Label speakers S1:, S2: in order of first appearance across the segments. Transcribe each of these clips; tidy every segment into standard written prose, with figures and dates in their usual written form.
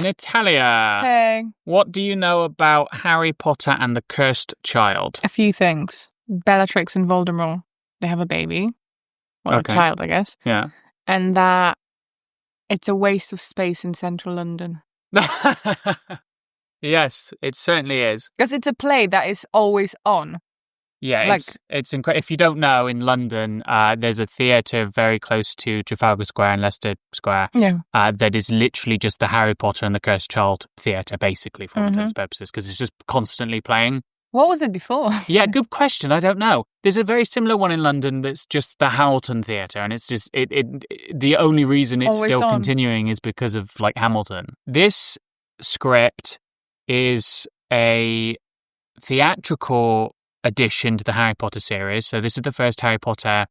S1: Natalia.
S2: Hey.
S1: What do you know about Harry Potter and the Cursed Child?
S2: A few things. Bellatrix and Voldemort, they have a baby. Well,
S1: Okay.
S2: a child, I guess.
S1: Yeah.
S2: And that it's a waste of space in central London.
S1: Yes, it certainly is.
S2: Because it's a play that is always on.
S1: Yeah, it's incredible. If you don't know, in London, there's a theatre very close to Trafalgar Square and Leicester Square that is literally just the Harry Potter and the Cursed Child theatre, basically, for all intents and purposes, because it's just constantly playing.
S2: What was it before?
S1: Yeah, good question. I don't know. There's a very similar one in London that's just the Hamilton Theatre, and it's just the only reason it's
S2: Always
S1: still
S2: on.
S1: continuing is because of like Hamilton. This script is a theatrical addition to the Harry Potter series. So this is the first Harry Potter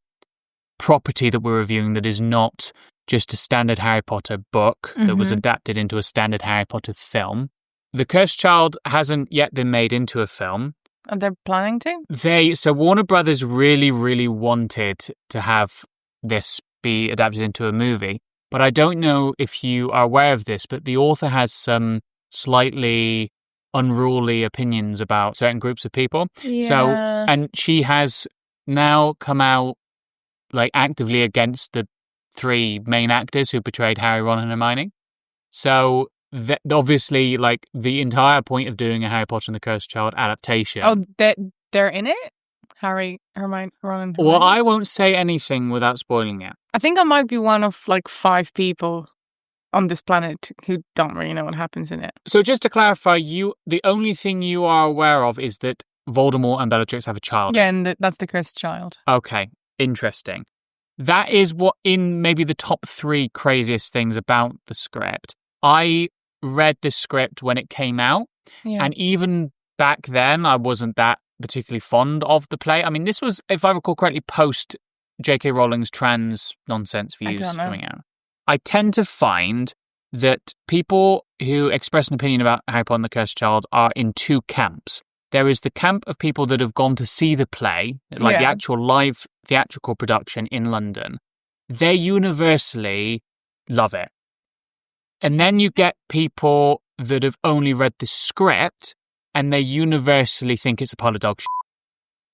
S1: property that we're reviewing that is not just a standard Harry Potter book that was adapted into a standard Harry Potter film. The Cursed Child hasn't yet been made into a film.
S2: Are they planning to?
S1: So Warner Brothers really, really wanted to have this be adapted into a movie. But I don't know if you are aware of this, but the author has some slightly unruly opinions about certain groups of people.
S2: Yeah.
S1: So, and she has now come out like actively against the three main actors who portrayed Harry, Ron, and Hermione. So obviously, like the entire point of doing a Harry Potter and the Cursed Child adaptation.
S2: Oh, they're in it? Harry, Hermione, Ron, and Hermione?
S1: Well, I won't say anything without spoiling it.
S2: I think I might be one of like 5 people on this planet who don't really know what happens in it.
S1: So just to clarify, the only thing you are aware of is that Voldemort and Bellatrix have a child.
S2: Yeah, and that's the Cursed Child.
S1: Okay, interesting. That is what in maybe the top 3 craziest things about the script. I read the script when it came out, and even back then I wasn't that particularly fond of the play. I mean, this was, if I recall correctly, post J.K. Rowling's trans nonsense views coming out. I tend to find that people who express an opinion about Harry Potter and the Cursed Child are in 2 camps. There is the camp of people that have gone to see the play, like the actual live theatrical production in London. They universally love it. And then you get people that have only read the script and they universally think it's a pile of dog shit.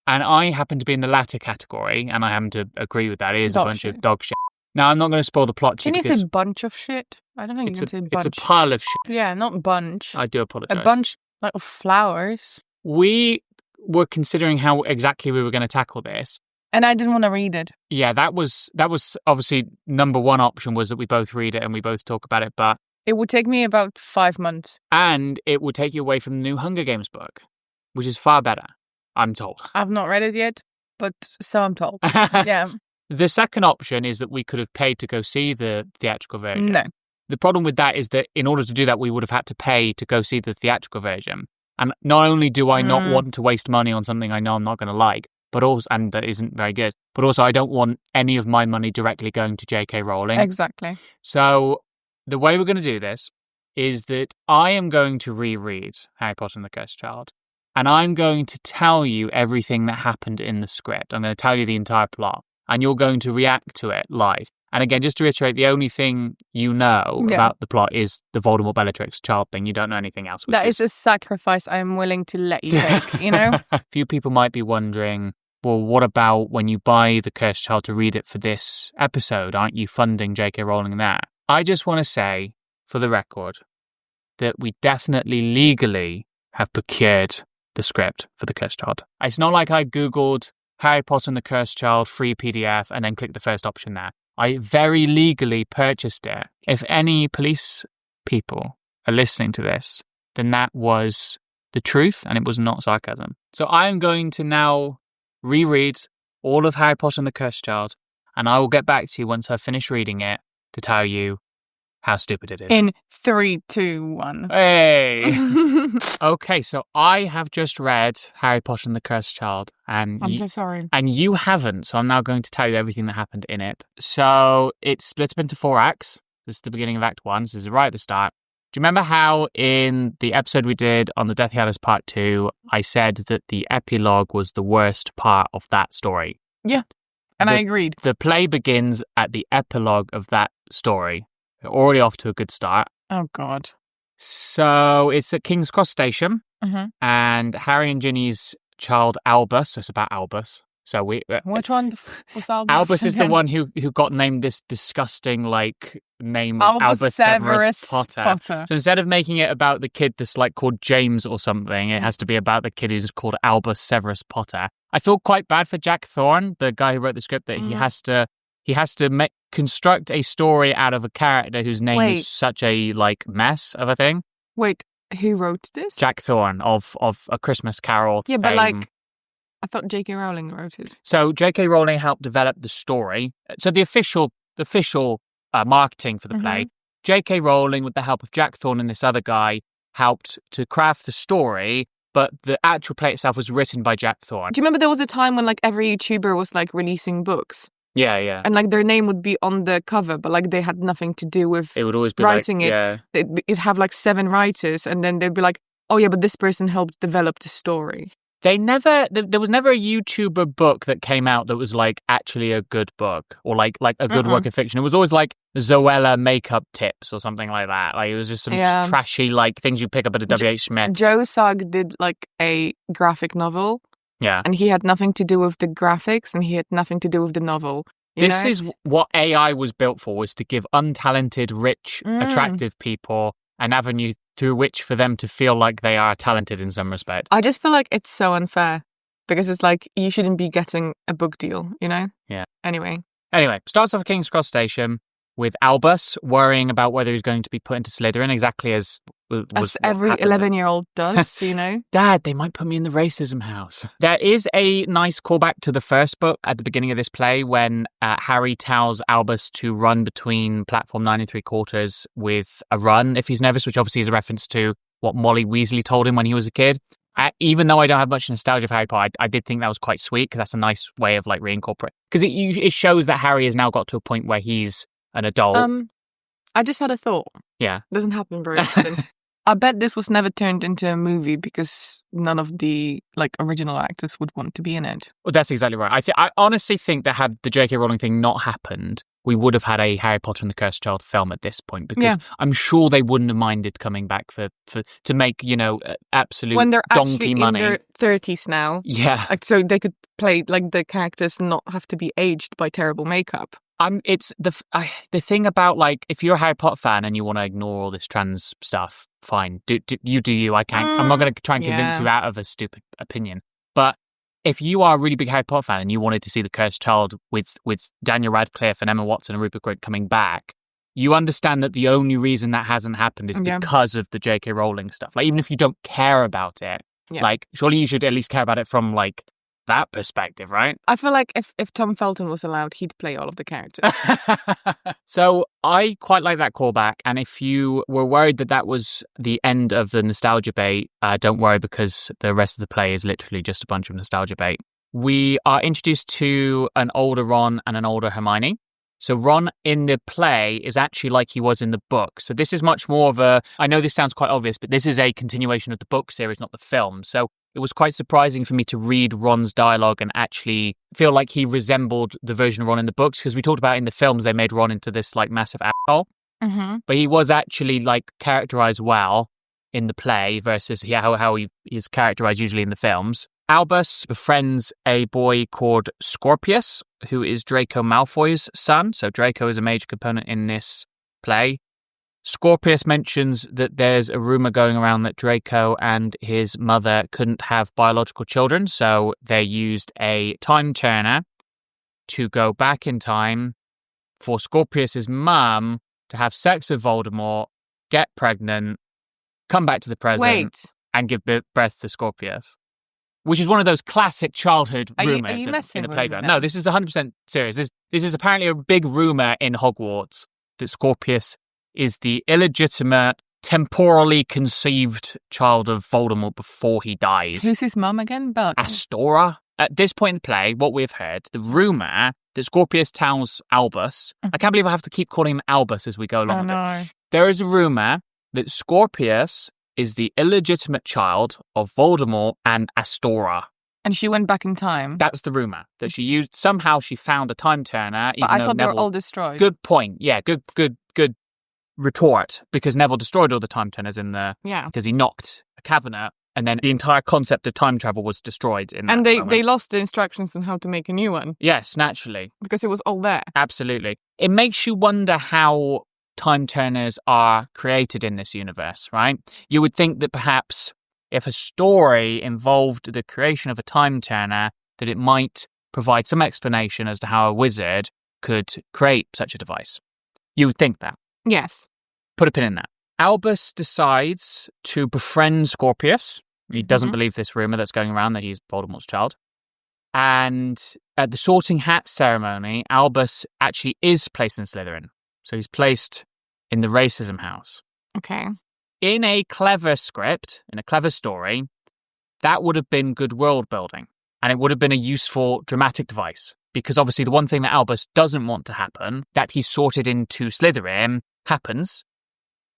S1: And I happen to be in the latter category, and I happen to agree with that. It is a bunch of dog shit. Now, I'm not going to spoil the plot to you.
S2: Can you say bunch of shit? I don't know. You can say bunch.
S1: It's a pile of shit.
S2: Yeah, not bunch.
S1: I do apologize.
S2: A bunch like of flowers.
S1: We were considering how exactly we were going to tackle this.
S2: And I didn't want to read it.
S1: Yeah, that was obviously number one option was that we both read it and we both talk about it, but
S2: it would take me about 5 months.
S1: And it would take you away from the new Hunger Games book, which is far better, I'm told.
S2: I've not read it yet, but so I'm told. Yeah.
S1: The second option is that we could have paid to go see the theatrical version.
S2: No.
S1: The problem with that is that in order to do that, we would have had to pay to go see the theatrical version. And not only do I not want to waste money on something I know I'm not going to like, but also, and that isn't very good, but also I don't want any of my money directly going to J.K. Rowling.
S2: Exactly.
S1: So the way we're going to do this is that I am going to reread Harry Potter and the Cursed Child, and I'm going to tell you everything that happened in the script. I'm going to tell you the entire plot, and you're going to react to it live. And again, just to reiterate, the only thing you know about the plot is the Voldemort Bellatrix child thing. You don't know anything else.
S2: That is a sacrifice I am willing to let you take, you know?
S1: A few people might be wondering, well, what about when you buy The Cursed Child to read it for this episode? Aren't you funding J.K. Rowling in that? I just want to say, for the record, that we definitely legally have procured the script for The Cursed Child. It's not like I Googled Harry Potter and the Cursed Child free PDF and then clicked the first option there. I very legally purchased it. If any police people are listening to this, then that was the truth and it was not sarcasm. So I am going to now reread all of Harry Potter and the Cursed Child, and I will get back to you once I've finished reading it to tell you how stupid it is.
S2: In 3, 2, 1.
S1: Hey! Okay, so I have just read Harry Potter and the Cursed Child, and
S2: I'm so sorry.
S1: And you haven't, so I'm now going to tell you everything that happened in it. So it's split up into 4 acts. This is the beginning of Act 1, so this is right at the start. Do you remember how in the episode we did on the Deathly Hallows Part 2, I said that the epilogue was the worst part of that story?
S2: Yeah, and I agreed.
S1: The play begins at the epilogue of that story. We're already off to a good start.
S2: Oh, God.
S1: So it's at King's Cross Station,
S2: Mm-hmm.
S1: and Harry and Ginny's child Albus. So it's about Albus. So
S2: Which one was Albus?
S1: Albus is the
S2: again?
S1: one who got named this disgusting name of
S2: Albus
S1: Severus
S2: Severus
S1: Potter.
S2: Potter.
S1: So instead of making it about the kid that's called James or something, it has to be about the kid who's called Albus Severus Potter. I feel quite bad for Jack Thorne, the guy who wrote the script, that he has to construct a story out of a character whose name is such a
S2: mess
S1: of a thing.
S2: Wait, who wrote this?
S1: Jack Thorne of A Christmas Carol.
S2: Yeah,
S1: fame.
S2: but I thought J.K. Rowling wrote it.
S1: So J.K. Rowling helped develop the story. So the official marketing for the play, J.K. Rowling, with the help of Jack Thorne and this other guy, helped to craft the story, but the actual play itself was written by Jack Thorne.
S2: Do you remember there was a time when every YouTuber was releasing books?
S1: Yeah.
S2: And their name would be on the cover, but they had nothing to do with
S1: it would always be
S2: writing it.
S1: Yeah.
S2: It'd have 7 writers, and then they'd be like, oh yeah, but this person helped develop the story.
S1: There was never a YouTuber book that came out that was actually a good book or like a good work of fiction. It was always Zoella makeup tips or something like that. It was just some trashy things you pick up at a W.H. Smith's.
S2: Joe Sugg did a graphic novel.
S1: Yeah.
S2: And he had nothing to do with the graphics, and he had nothing to do with the novel.
S1: This is what AI was built for, was to give untalented, rich, attractive people an avenue through which for them to feel like they are talented in some respect.
S2: I just feel like it's so unfair because it's you shouldn't be getting a book deal, you know?
S1: Yeah.
S2: Anyway,
S1: starts off at King's Cross Station with Albus worrying about whether he's going to be put into Slytherin, exactly as
S2: every 11-year-old does, you know?
S1: Dad, they might put me in the racism house. There is a nice callback to the first book at the beginning of this play when Harry tells Albus to run between platform 9 3/4 with a run if he's nervous, which obviously is a reference to what Molly Weasley told him when he was a kid. Even though I don't have much nostalgia for Harry Potter, I did think that was quite sweet because that's a nice way of reincorporate. Because it shows that Harry has now got to a point where he's an adult.
S2: I just had a thought.
S1: Yeah.
S2: Doesn't happen very often. I bet this was never turned into a movie because none of the original actors would want to be in it.
S1: Well, that's exactly right. I honestly think that had the J.K. Rowling thing not happened, we would have had a Harry Potter and the Cursed Child film at this point because I'm sure they wouldn't have minded coming back to make absolute
S2: when they're
S1: donkey
S2: actually
S1: money.
S2: In their 30s now.
S1: Yeah,
S2: so they could play the characters and not have to be aged by terrible makeup.
S1: It's the thing about if you're a Harry Potter fan and you want to ignore all this trans stuff, fine. Do you? I can't. I'm not going to try and convince you out of a stupid opinion. But if you are a really big Harry Potter fan and you wanted to see the Cursed Child with Daniel Radcliffe and Emma Watson and Rupert Grint coming back, you understand that the only reason that hasn't happened is because of the J.K. Rowling stuff. Even if you don't care about it, surely you should at least care about it from that perspective, right?
S2: I feel like if Tom Felton was allowed, he'd play all of the characters.
S1: So I quite like that callback. And if you were worried that was the end of the nostalgia bait, don't worry because the rest of the play is literally just a bunch of nostalgia bait. We are introduced to an older Ron and an older Hermione. So Ron in the play is actually like he was in the book. So this is much more of I know this sounds quite obvious, but this is a continuation of the book series, not the film. So it was quite surprising for me to read Ron's dialogue and actually feel like he resembled the version of Ron in the books, because we talked about in the films they made Ron into this massive asshole.
S2: Mm-hmm.
S1: But he was actually characterized well in the play versus how he is characterized usually in the films. Albus befriends a boy called Scorpius, who is Draco Malfoy's son. So Draco is a major component in this play. Scorpius mentions that there's a rumor going around that Draco and his mother couldn't have biological children, so they used a time turner to go back in time for Scorpius's mum to have sex with Voldemort, get pregnant, come back to the present, and give birth to Scorpius. Which is one of those classic childhood rumors in the playground. No, this is 100% serious. This is apparently a big rumor in Hogwarts that Scorpius is the illegitimate, temporally conceived child of Voldemort before he dies.
S2: Who's his mum again?
S1: Astora. At this point in the play, what we've heard, the rumour that Scorpius tells Albus, I can't believe I have to keep calling him Albus as we go along with it. There is a rumour that Scorpius is the illegitimate child of Voldemort and Astora.
S2: And she went back in time.
S1: That's the rumour. That she used, somehow she found a time turner.
S2: But I thought they were all destroyed.
S1: Good point. Yeah, good retort because Neville destroyed all the time turners because he knocked a cabinet, and then the entire concept of time travel was destroyed in that
S2: And
S1: moment.
S2: they lost the instructions on how to make a new one.
S1: Yes, naturally.
S2: Because it was all there.
S1: Absolutely. It makes you wonder how time turners are created in this universe, right? You would think that perhaps if a story involved the creation of a time turner, that it might provide some explanation as to how a wizard could create such a device. You would think that.
S2: Yes.
S1: Put a pin in that. Albus decides to befriend Scorpius. He doesn't believe this rumor that's going around that he's Voldemort's child. And at the sorting hat ceremony, Albus actually is placed in Slytherin. So he's placed in the racism house.
S2: Okay.
S1: In a clever script, in a clever story, that would have been good world building. And it would have been a useful dramatic device. Because obviously the one thing that Albus doesn't want to happen, that he's sorted into Slytherin, happens.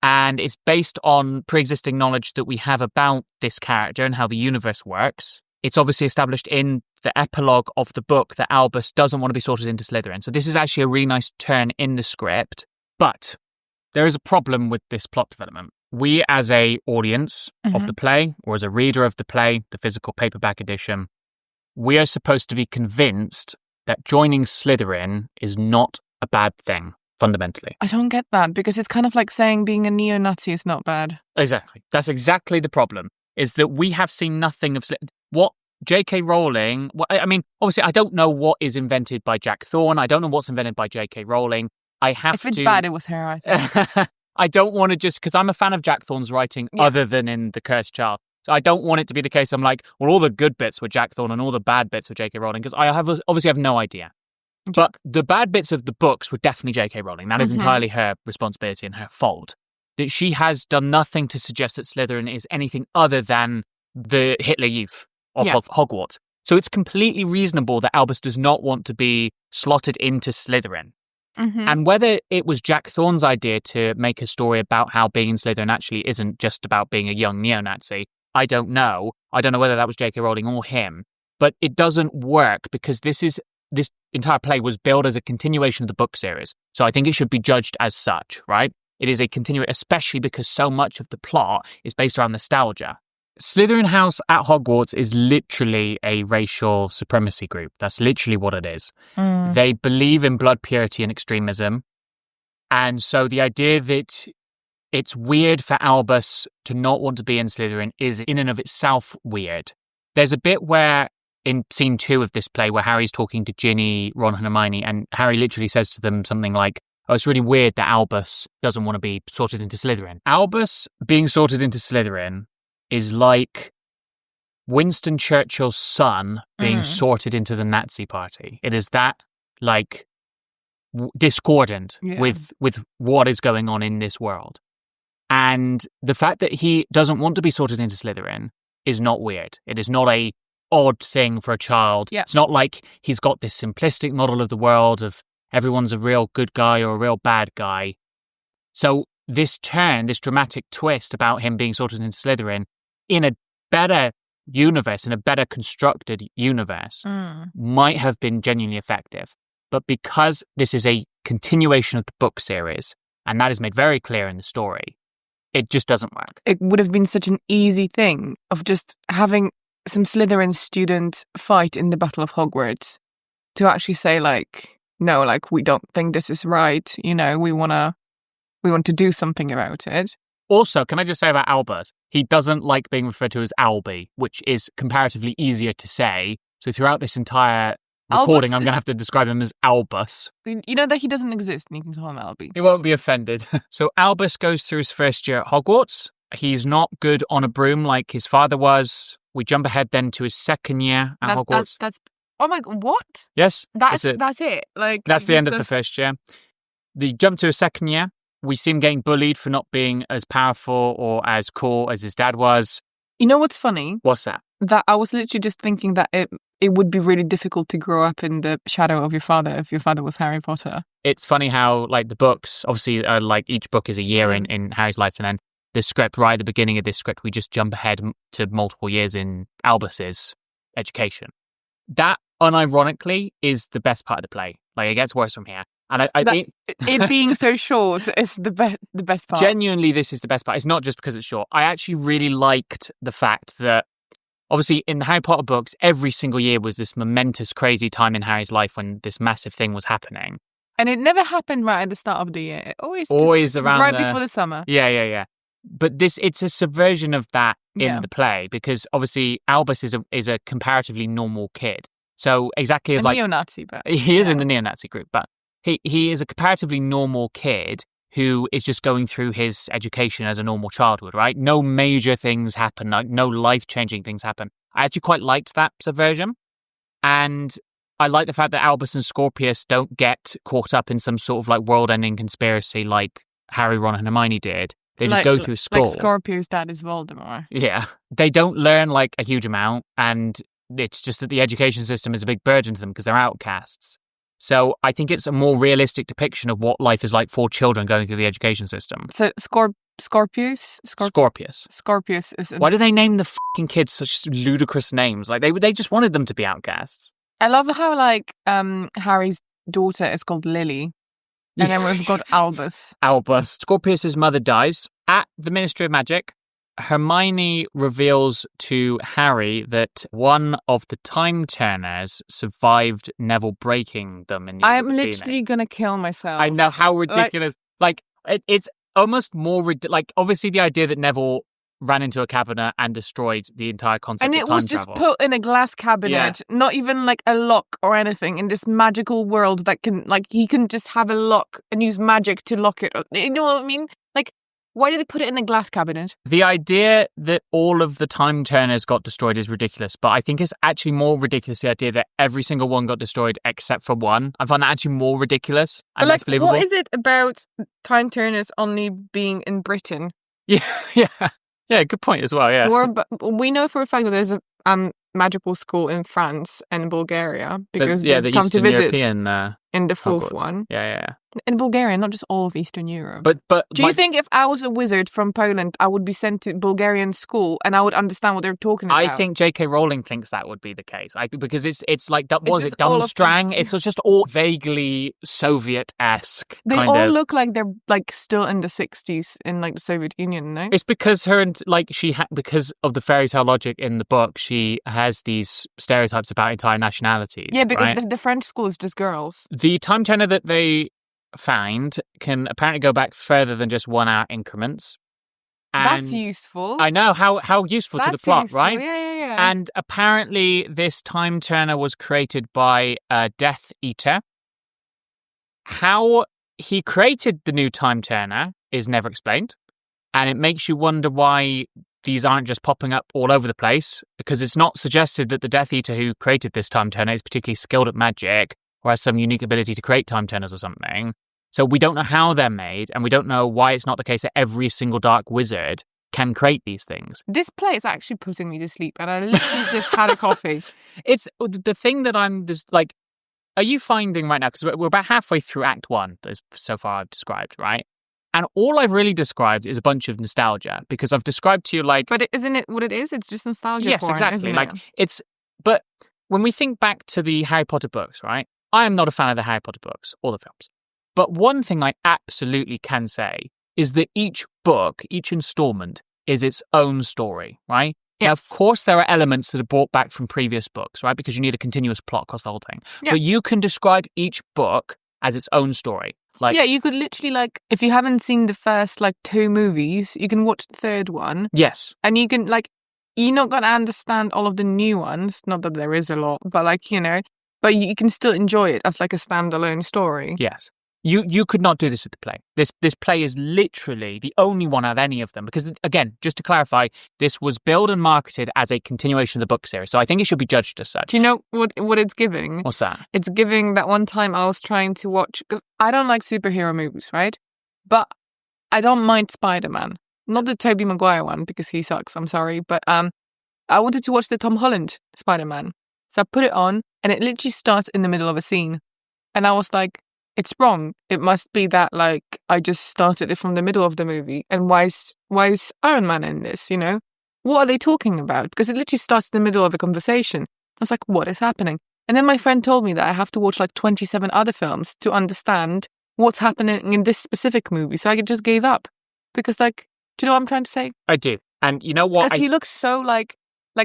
S1: And it's based on pre-existing knowledge that we have about this character and how the universe works. It's obviously established in the epilogue of the book that Albus doesn't want to be sorted into Slytherin. So this is actually a really nice turn in the script. But there is a problem with this plot development. We as a audience of the play, or as a reader of the play, the physical paperback edition, we are supposed to be convinced that joining Slytherin is not a bad thing, fundamentally.
S2: I don't get that, because it's kind of like saying being a neo-Nazi is not bad.
S1: Exactly. That's exactly the problem, is that we have seen nothing of what J.K. Rowling... I mean, obviously, I don't know what is invented by Jack Thorne. I don't know what's invented by J.K. Rowling.
S2: If it's bad, it was her, I think.
S1: I don't want to just... Because I'm a fan of Jack Thorne's writing other than in The Cursed Child. So I don't want it to be the case I'm like, well, all the good bits were Jack Thorne and all the bad bits were J.K. Rowling, because I obviously have no idea. But the bad bits of the books were definitely J.K. Rowling. That is entirely her responsibility and her fault. That she has done nothing to suggest that Slytherin is anything other than the Hitler Youth of Hogwarts. So it's completely reasonable that Albus does not want to be slotted into Slytherin. And whether it was Jack Thorne's idea to make a story about how being in Slytherin actually isn't just about being a young neo-Nazi, I don't know. I don't know whether that was J.K. Rowling or him. But it doesn't work because this entire play was billed as a continuation of the book series. So I think it should be judged as such, right? It is a continuation, especially because so much of the plot is based around nostalgia. Slytherin House at Hogwarts is literally a racial supremacy group. That's literally what it is. They believe in blood purity and extremism. And so the idea that it's weird for Albus to not want to be in Slytherin is in and of itself weird. There's a bit where, in scene 2 of this play, where Harry's talking to Ginny, Ron and Hermione, and Harry literally says to them something like, oh, it's really weird that Albus doesn't want to be sorted into Slytherin. Albus being sorted into Slytherin is like Winston Churchill's son being sorted into the Nazi party. It is that, like, discordant with what is going on in this world. And the fact that he doesn't want to be sorted into Slytherin is not weird. It is not a odd thing for a child. It's not like he's got this simplistic model of the world of everyone's a real good guy or a real bad guy. So this turn, this dramatic twist about him being sorted into Slytherin in a better universe, in a better constructed universe, might have been genuinely effective. But because this is a continuation of the book series, and that is made very clear in the story, it just doesn't work.
S2: It would have been such an easy thing of just having some Slytherin student fight in the Battle of Hogwarts to actually say, like, no, like, we don't think this is right. You know, we want to do something about it.
S1: Also, can I just say about Albus, he doesn't like being referred to as Albie, which is comparatively easier to say. So throughout this entire recording, I'm going to have to describe him as Albus.
S2: You know that he doesn't exist, and you can call him Albie.
S1: He won't be offended. So Albus goes through his first year at Hogwarts. He's not good on a broom like his father was. We jump ahead then to his second year at Hogwarts.
S2: That's oh my God, what?
S1: Yes.
S2: That's it. Like,
S1: that's the end of the first year. The jump to his second year. We see him getting bullied for not being as powerful or as cool as his dad was.
S2: You know what's funny?
S1: What's that?
S2: That I was literally just thinking that it would be really difficult to grow up in the shadow of your father if your father was Harry Potter.
S1: It's funny how, like, the books, obviously, like, each book is a year in Harry's life, and then the script, right at the beginning of this script, we just jump ahead to multiple years in Albus's education. That, unironically, is the best part of the play. Like, it gets worse from here. And
S2: it being so short is the best part.
S1: Genuinely, this is the best part. It's not just because it's short. I actually really liked the fact that, obviously, in the Harry Potter books, every single year was this momentous, crazy time in Harry's life when this massive thing was happening.
S2: And it never happened right at the start of the year. It always just
S1: around
S2: right before the summer.
S1: Yeah. But it's a subversion of that in the play, because obviously Albus is a comparatively normal kid. So exactly as
S2: a neo-Nazi, but
S1: he is in the neo-Nazi group, but he is a comparatively normal kid who is just going through his education as a normal child would, right? No major things happen, no life-changing things happen. I actually quite liked that subversion. And I like the fact that Albus and Scorpius don't get caught up in some sort of like world-ending conspiracy like Harry, Ron, and Hermione did. They just go through school.
S2: Like Scorpius' dad is Voldemort.
S1: Yeah. They don't learn like a huge amount, and it's just that the education system is a big burden to them because they're outcasts. So I think it's a more realistic depiction of what life is like for children going through the education system.
S2: So Scorpius is...
S1: Why do they name the fucking kids such ludicrous names? Like they just wanted them to be outcasts.
S2: I love how like Harry's daughter is called Lily. And then we've got Albus.
S1: Scorpius' mother dies at the Ministry of Magic. Hermione reveals to Harry that one of the Time Turners survived Neville breaking them.
S2: I am literally going to kill myself.
S1: I know, how ridiculous. It's almost more like, obviously the idea that Neville ran into a cabinet and destroyed the entire concept of time travel.
S2: And it was just put in a glass cabinet, not even like a lock or anything, in this magical world that can, like, he can just have a lock and use magic to lock it. You know what I mean? Like, why did they put it in a glass cabinet?
S1: The idea that all of the Time Turners got destroyed is ridiculous, but I think it's actually more ridiculous the idea that every single one got destroyed except for one. I find that actually more ridiculous and less believable.
S2: What is it about Time Turners only being in Britain?
S1: Yeah, good point as well, yeah.
S2: But we know for a fact that there's a magical school in France and Bulgaria because they've come to visit
S1: European,
S2: in the fourth
S1: Hogwarts.
S2: one.
S1: Yeah.
S2: In Bulgaria, not just all of Eastern Europe.
S1: But
S2: do you think if I was a wizard from Poland, I would be sent to Bulgarian school and I would understand what they're talking about?
S1: I think J.K. Rowling thinks that would be the case. Because it's like, was it Dunstrang? It's just all vaguely Soviet-esque.
S2: They all look like they're like still in the 60s in like the Soviet Union, no?
S1: It's because because of the fairy tale logic in the book, she has these stereotypes about entire nationalities.
S2: Yeah, because
S1: right?
S2: the French school is just girls.
S1: The Time Turner that they find can apparently go back further than just 1 hour increments. And
S2: that's useful.
S1: I know how useful to the plot,
S2: useful.
S1: Right?
S2: Yeah.
S1: And apparently this Time Turner was created by a Death Eater. How he created the new Time Turner is never explained, and it makes you wonder why these aren't just popping up all over the place, because it's not suggested that the Death Eater who created this Time Turner is particularly skilled at magic or has some unique ability to create Time Turners or something. So we don't know how they're made, and we don't know why it's not the case that every single dark wizard can create these things.
S2: This play is actually putting me to sleep, and I literally just had a coffee.
S1: It's the thing that I'm just like, are you finding right now, because we're about halfway through Act 1, so far I've described, right? And all I've really described is a bunch of nostalgia, because I've described to you like...
S2: But isn't it what it is? It's just nostalgia
S1: Yes,
S2: porn,
S1: exactly.
S2: Isn't it?
S1: But when we think back to the Harry Potter books, right? I am not a fan of the Harry Potter books or the films. But one thing I absolutely can say is that each book, each installment, is its own story, right?
S2: Yes.
S1: Now, of course, there are elements that are brought back from previous books, right? Because you need a continuous plot across the whole thing.
S2: Yeah.
S1: But you can describe each book as its own story. Like,
S2: yeah, you could literally, like, if you haven't seen the first, like, 2 movies, you can watch the third one.
S1: Yes.
S2: And you can, like, you're not going to understand all of the new ones. Not that there is a lot, but, like, you know, but you can still enjoy it as, like, a standalone story.
S1: Yes. You could not do this with the play. This play is literally the only one out of any of them. Because, again, just to clarify, this was billed and marketed as a continuation of the book series. So I think it should be judged as such.
S2: Do you know what it's giving?
S1: What's that?
S2: It's giving that one time I was trying to watch... Because I don't like superhero movies, right? But I don't mind Spider-Man. Not the Tobey Maguire one, because he sucks, I'm sorry. But I wanted to watch the Tom Holland Spider-Man. So I put it on, and it literally starts in the middle of a scene. And I was like... It's wrong. It must be that, like, I just started it from the middle of the movie. And why is Iron Man in this, you know? What are they talking about? Because it literally starts in the middle of a conversation. I was like, what is happening? And then my friend told me that I have to watch like 27 other films to understand what's happening in this specific movie. So I just gave up. Because like, do you know what I'm trying to say?
S1: I do. And you know what?
S2: Because he looks so like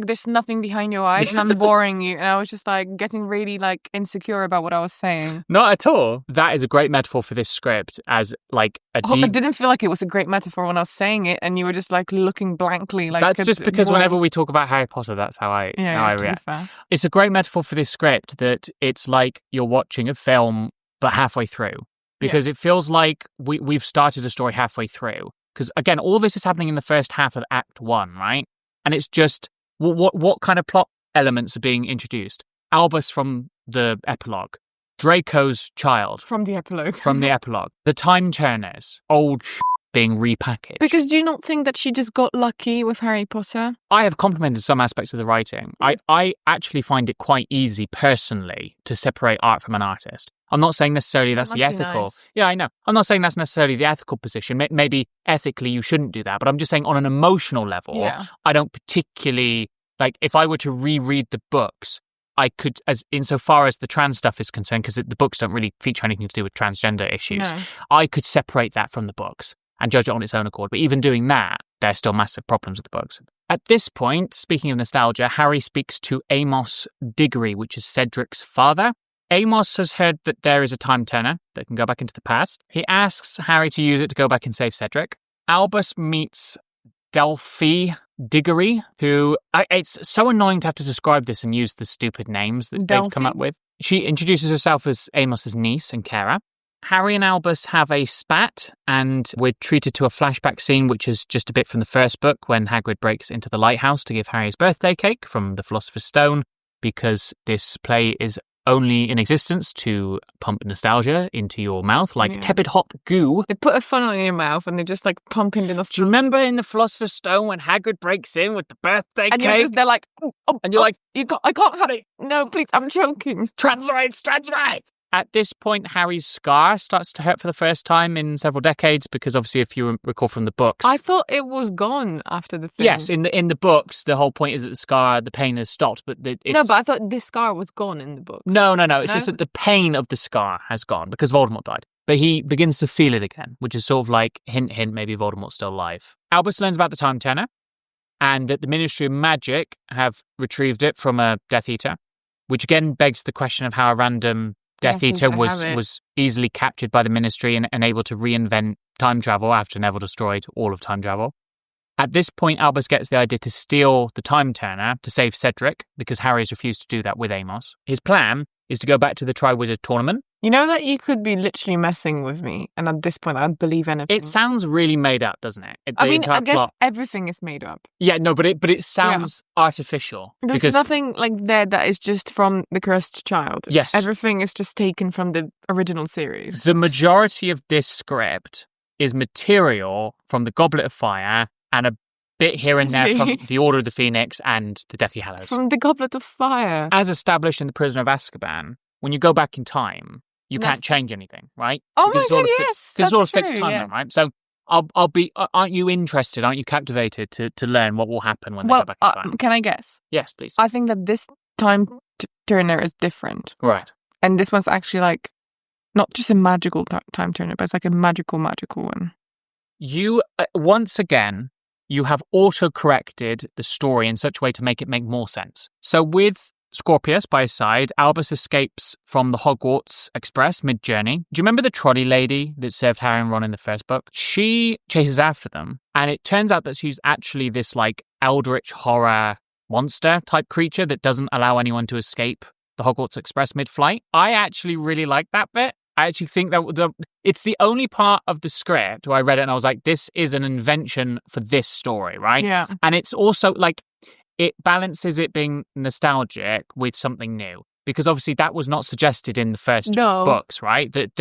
S2: there's nothing behind your eyes and I'm boring you. And I was just like getting really like insecure about what I was saying.
S1: Not at all. That is a great metaphor for this script as like a deep...
S2: I didn't feel like it was a great metaphor when I was saying it and you were just like looking blankly. Like
S1: that's just because whenever we talk about Harry Potter, that's how I react. It's a great metaphor for this script that it's like you're watching a film but halfway through. Because it feels like we've started a story halfway through. Because again, all this is happening in the first half of Act 1, right? And it's just... What kind of plot elements are being introduced? Albus from the epilogue. Draco's child.
S2: From the epilogue.
S1: From the epilogue. The Time Turners. Old being repackaged.
S2: Because do you not think that she just got lucky with Harry Potter?
S1: I have complimented some aspects of the writing. I actually find it quite easy, personally, to separate art from an artist. I'm not saying necessarily that's the ethical...
S2: Nice.
S1: Yeah, I know. I'm not saying that's necessarily the ethical position. Maybe ethically you shouldn't do that. But I'm just saying on an emotional level, I don't particularly... Like, if I were to reread the books, I could, as insofar as the trans stuff is concerned, because the books don't really feature anything to do with transgender issues, I could separate that from the books and judge it on its own accord. But even doing that, there's still massive problems with the books. At this point, speaking of nostalgia, Harry speaks to Amos Diggory, which is Cedric's father. Amos has heard that there is a time turner that can go back into the past. He asks Harry to use it to go back and save Cedric. Albus meets Delphi Diggory, who... it's so annoying to have to describe this and use the stupid names that they've come up with. She introduces herself as Amos's niece and carer. Harry and Albus have a spat, and we're treated to a flashback scene, which is just a bit from the first book, when Hagrid breaks into the lighthouse to give Harry his birthday cake from the Philosopher's Stone, because this play is only in existence to pump nostalgia into your mouth like tepid hot goo.
S2: They put a funnel in your mouth and they just like pump in the nostalgia.
S1: Do you remember in the Philosopher's Stone when Hagrid breaks in with the birthday
S2: and
S1: cake?
S2: They're like,
S1: and you're like,
S2: I can't have it. No, please, I'm choking.
S1: Translate. At this point, Harry's scar starts to hurt for the first time in several decades because obviously, if you recall from the books...
S2: I thought it was gone after the thing.
S1: Yes, in the books, the whole point is that the scar, the pain has stopped. But it's...
S2: No, but I thought this scar was gone in the books.
S1: No. It's just that the pain of the scar has gone because Voldemort died. But he begins to feel it again, which is sort of like, hint, maybe Voldemort's still alive. Albus learns about the Time Turner and that the Ministry of Magic have retrieved it from a Death Eater, which again begs the question of how a random... Death Eater was easily captured by the Ministry and able to reinvent time travel after Neville destroyed all of time travel. At this point, Albus gets the idea to steal the Time Turner to save Cedric, because Harry has refused to do that with Amos. His plan is to go back to the Triwizard Tournament.
S2: You know that you could be literally messing with me, and at this point, I'd believe anything.
S1: It sounds really made up, doesn't it?
S2: I guess everything is made up.
S1: Yeah, no, but it sounds artificial.
S2: There's nothing like there that is just from The Cursed Child.
S1: Yes.
S2: Everything is just taken from the original series.
S1: The majority of this script is material from The Goblet of Fire and a bit here and there from The Order of the Phoenix and The Deathly Hallows.
S2: From The Goblet of Fire.
S1: As established in The Prisoner of Azkaban, when you go back in time, you can't change anything, right?
S2: Oh my God, yes.
S1: Because it's all a fixed timeline, right? So I'll be... Aren't you interested? Aren't you captivated to learn what will happen when they go back in time?
S2: Can I guess?
S1: Yes, please.
S2: I think that this time turner is different.
S1: Right.
S2: And this one's actually like not just a magical time turner, but it's like a magical one.
S1: You, once again, you have auto-corrected the story in such a way to make it make more sense. So with Scorpius by his side, Albus escapes from the Hogwarts Express mid-journey. Do you remember the trolley lady that served Harry and Ron in the first book? She chases after them, and it turns out that she's actually this like eldritch horror monster type creature that doesn't allow anyone to escape the Hogwarts Express mid-flight. I actually really like that bit. I actually think that it's the only part of the script where I read it and I was like, this is an invention for this story, right?
S2: Yeah. And
S1: it's also like, it balances it being nostalgic with something new. Because obviously that was not suggested in the first books, right? That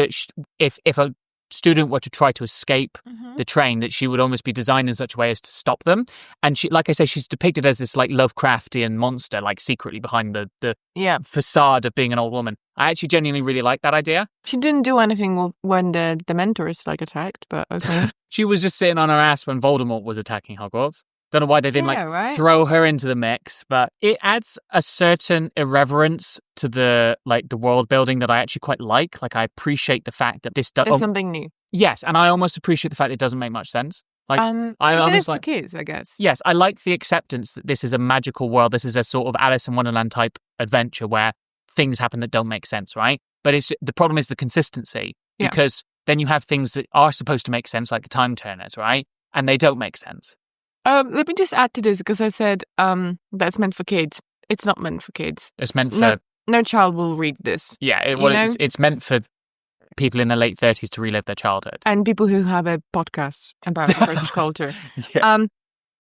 S1: if a student were to try to escape the train, that she would almost be designed in such a way as to stop them. And she, like I say, she's depicted as this like Lovecraftian monster, like secretly behind the facade of being an old woman. I actually genuinely really like that idea.
S2: She didn't do anything when the Dementors like attacked, but okay.
S1: She was just sitting on her ass when Voldemort was attacking Hogwarts. Don't know why they didn't throw her into the mix, but it adds a certain irreverence to the world building that I actually quite like. Like, I appreciate the fact that this
S2: There's something new.
S1: Yes, and I almost appreciate the fact it doesn't make much sense. Like,
S2: it is for kids, I guess.
S1: Yes, I like the acceptance that this is a magical world. This is a sort of Alice in Wonderland type adventure where things happen that don't make sense, right? But the problem is the consistency, because then you have things that are supposed to make sense, like the time turners, right? And they don't make sense.
S2: Let me just add to this, because I said that's meant for kids. It's not meant for kids.
S1: It's meant for...
S2: No child will read this.
S1: Yeah, it's meant for people in their late 30s to relive their childhood.
S2: And people who have a podcast about British culture.
S1: Yeah.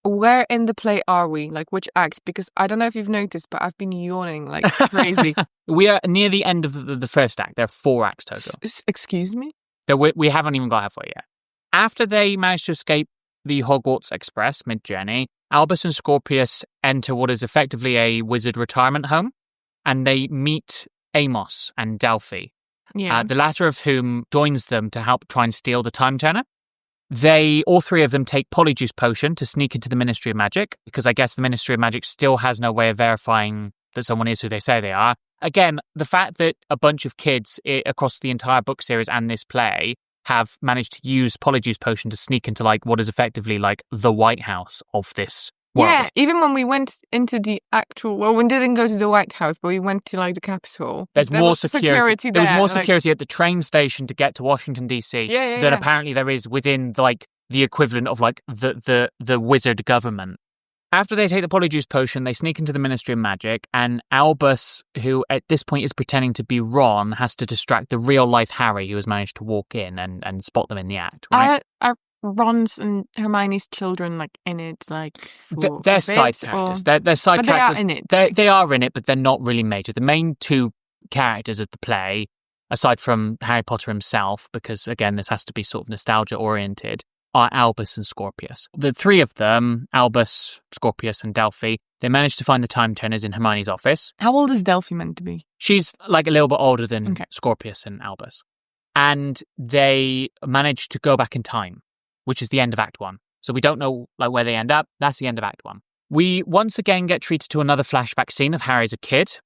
S2: Where in the play are we? Like, which act? Because I don't know if you've noticed, but I've been yawning like crazy.
S1: We are near the end of the first act. There are 4 acts total.
S2: Excuse me?
S1: We haven't even got halfway yet. After they manage to escape the Hogwarts Express mid-journey, Albus and Scorpius enter what is effectively a wizard retirement home, and they meet Amos and Delphi, the latter of whom joins them to help try and steal the time turner. All 3 of them take Polyjuice Potion to sneak into the Ministry of Magic, because I guess the Ministry of Magic still has no way of verifying that someone is who they say they are. Again, the fact that a bunch of kids across the entire book series and this play have managed to use Polyjuice Potion to sneak into what is effectively the White House of this world.
S2: Yeah, even when we went into the actual... Well, we didn't go to the White House, but we went to the Capitol.
S1: There more security
S2: there.
S1: There was more security at the train station to get to Washington, D.C. than apparently there is within the equivalent of the wizard government. After they take the Polyjuice Potion, they sneak into the Ministry of Magic, and Albus, who at this point is pretending to be Ron, has to distract the real-life Harry, who has managed to walk in and spot them in the act, right?
S2: Are Ron's and Hermione's children, in it,
S1: they're side characters. They're side characters.
S2: They are in it.
S1: They are in it, but they're not really major. The main 2 characters of the play, aside from Harry Potter himself, because, again, this has to be sort of nostalgia-oriented, are Albus and Scorpius. The 3 of them, Albus, Scorpius, and Delphi, they managed to find the time turners in Hermione's office.
S2: How old is Delphi meant to be?
S1: She's a little bit older than Scorpius and Albus. And they managed to go back in time, which is the end of Act 1. So we don't know where they end up. That's the end of Act 1. We once again get treated to another flashback scene of Harry as a kid,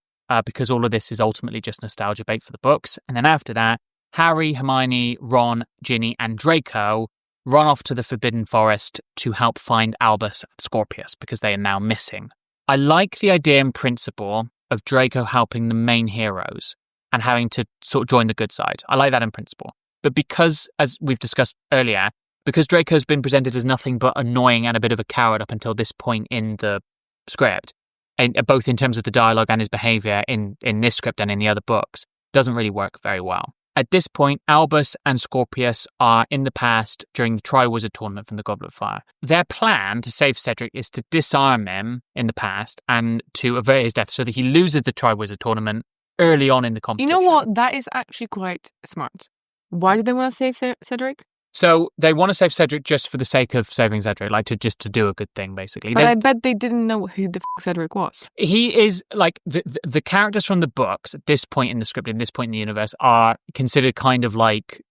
S1: because all of this is ultimately just nostalgia bait for the books. And then after that, Harry, Hermione, Ron, Ginny, and Draco run off to the Forbidden Forest to help find Albus and Scorpius, because they are now missing. I like the idea in principle of Draco helping the main heroes and having to sort of join the good side. I like that in principle. But because, as we've discussed earlier, because Draco's been presented as nothing but annoying and a bit of a coward up until this point in the script, and both in terms of the dialogue and his behaviour in this script and in the other books, doesn't really work very well. At this point, Albus and Scorpius are in the past during the Triwizard Tournament from the Goblet of Fire. Their plan to save Cedric is to disarm him in the past and to avert his death so that he loses the Triwizard Tournament early on in the competition.
S2: You know what? That is actually quite smart. Why do they want to save Cedric?
S1: So they want to save Cedric just for the sake of saving Cedric, to do a good thing, basically.
S2: But I bet they didn't know who the Cedric was.
S1: He is, the characters from the books at this point in the script, in this point in the universe, are considered kind of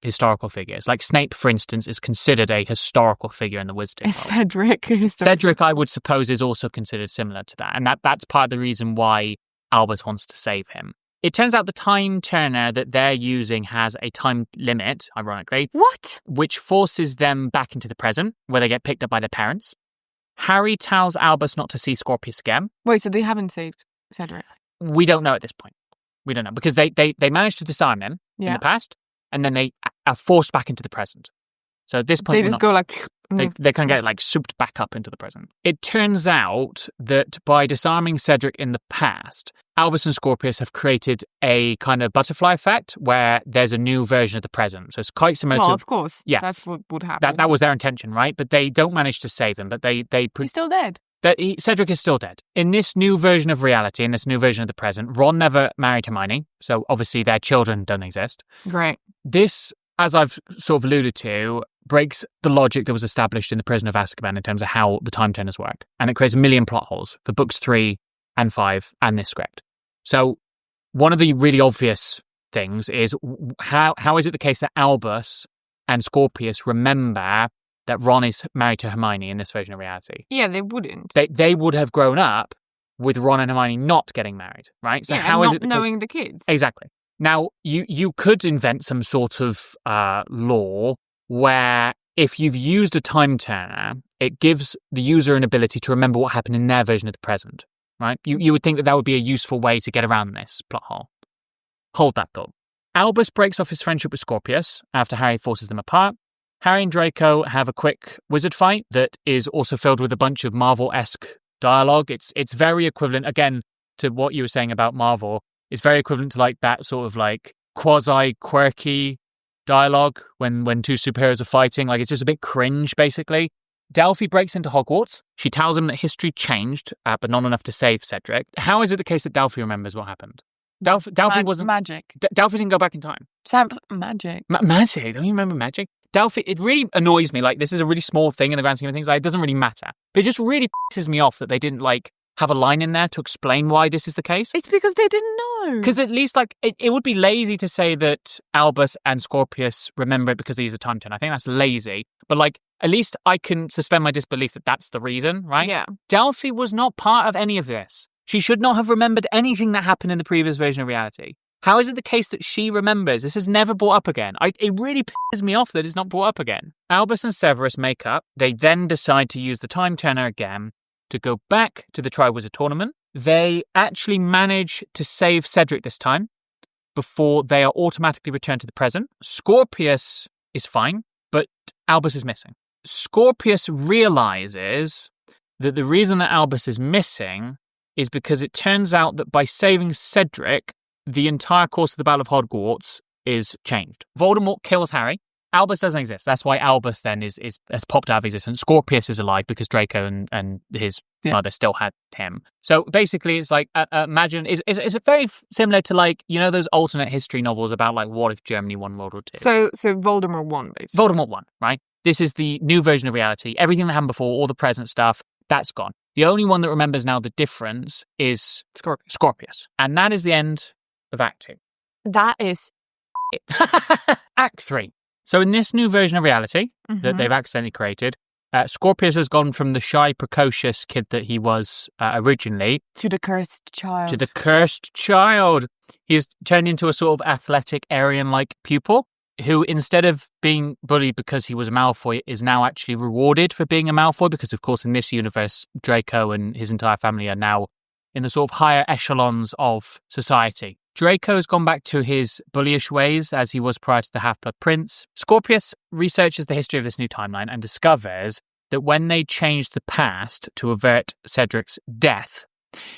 S1: historical figures. Snape, for instance, is considered a historical figure in the Wizardry.
S2: Is Cedric
S1: Cedric, I would suppose, is also considered similar to that. And that's part of the reason why Albus wants to save him. It turns out the time turner that they're using has a time limit, ironically.
S2: What?
S1: Which forces them back into the present, where they get picked up by their parents. Harry tells Albus not to see Scorpius again.
S2: Wait, so they haven't saved Cedric?
S1: We don't know at this point. We don't know, because they managed to disarm him in the past, and then they are forced back into the present. So at this point,
S2: they just go
S1: they can get souped back up into the present. It turns out that by disarming Cedric in the past, Albus and Scorpius have created a kind of butterfly effect where there's a new version of the present. So it's quite similar to...
S2: Well, of course. Yeah. That's what would happen.
S1: That was their intention, right? But they don't manage to save him. But
S2: He's still dead.
S1: Cedric is still dead. In this new version of reality, in this new version of the present, Ron never married Hermione. So obviously their children don't exist.
S2: Right.
S1: This, as I've sort of alluded to, breaks the logic that was established in The Prisoner of Azkaban in terms of how the time turners work. And it creates a million plot holes for books 3 and 5 and this script. So one of the really obvious things is how is it the case that Albus and Scorpius remember that Ron is married to Hermione in this version of reality.
S2: Yeah, they wouldn't.
S1: They would have grown up with Ron and Hermione not getting married, right? So how is it
S2: knowing the kids?
S1: Exactly. Now, you could invent some sort of law where if you've used a time turner, it gives the user an ability to remember what happened in their version of the present, right? You would think that would be a useful way to get around this plot hole. Hold that thought. Albus breaks off his friendship with Scorpius after Harry forces them apart. Harry and Draco have a quick wizard fight that is also filled with a bunch of Marvel-esque dialogue. It's very equivalent, again, to what you were saying about Marvel. It's very equivalent to like that sort of like quasi-quirky dialogue when two superheroes are fighting. Like, it's just a bit cringe, basically. Delphi breaks into Hogwarts. She tells him that history changed, but not enough to save Cedric. How is it the case that Delphi remembers what happened? Delphi wasn't...
S2: Magic.
S1: Delphi didn't go back in time.
S2: Sam's magic.
S1: Magic? Don't you remember magic? Delphi, it really annoys me. Like, this is a really small thing in the grand scheme of things. Like, it doesn't really matter. But it just really pisses me off that they didn't, like, have a line in there to explain why this is the case.
S2: It's because they didn't know.
S1: Because at least, like, it would be lazy to say that Albus and Scorpius remember it because he's a time turner. I think that's lazy. But, like, at least I can suspend my disbelief that that's the reason, right?
S2: Yeah.
S1: Delphi was not part of any of this. She should not have remembered anything that happened in the previous version of reality. How is it the case that she remembers? This is never brought up again. It really pisses me off that it's not brought up again. Albus and Severus make up. They then decide to use the time turner again to go back to the Triwizard Tournament. They actually manage to save Cedric this time before they are automatically returned to the present. Scorpius is fine, but Albus is missing. Scorpius realizes that the reason that Albus is missing is because it turns out that by saving Cedric, the entire course of the Battle of Hogwarts is changed. Voldemort kills Harry. Albus doesn't exist. That's why Albus then has popped out of existence. Scorpius is alive because Draco and his mother still had him. So basically, it's like, imagine, it's very similar to, like, you know, those alternate history novels about, like, what if Germany won World War II?
S2: So Voldemort won, basically.
S1: Voldemort won, right? This is the new version of reality. Everything that happened before, all the present stuff, that's gone. The only one that remembers now the difference is Scorpius. And that is the end of Act 2.
S2: That is it.
S1: Act 3. So in this new version of reality that they've accidentally created, Scorpius has gone from the shy, precocious kid that he was originally
S2: to the cursed
S1: child. He has turned into a sort of athletic, Aryan-like pupil who, instead of being bullied because he was a Malfoy, is now actually rewarded for being a Malfoy because, of course, in this universe, Draco and his entire family are now in the sort of higher echelons of society. Draco has gone back to his bullyish ways as he was prior to the Half-Blood Prince. Scorpius researches the history of this new timeline and discovers that when they changed the past to avert Cedric's death,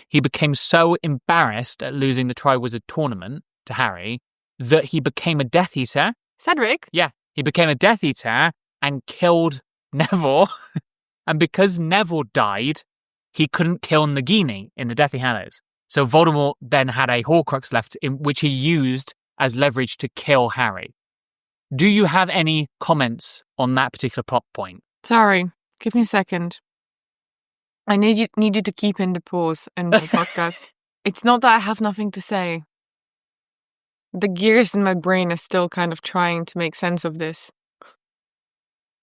S1: he became so embarrassed at losing the Triwizard Tournament to Harry that he became a Death Eater.
S2: Cedric?
S1: Yeah, he became a Death Eater and killed Neville. And because Neville died, he couldn't kill Nagini in the Deathly Hallows. So Voldemort then had a Horcrux left, in which he used as leverage to kill Harry. Do you have any comments on that particular plot point?
S2: Sorry, give me a second. I need you to keep in the pause in the podcast. It's not that I have nothing to say. The gears in my brain are still kind of trying to make sense of this.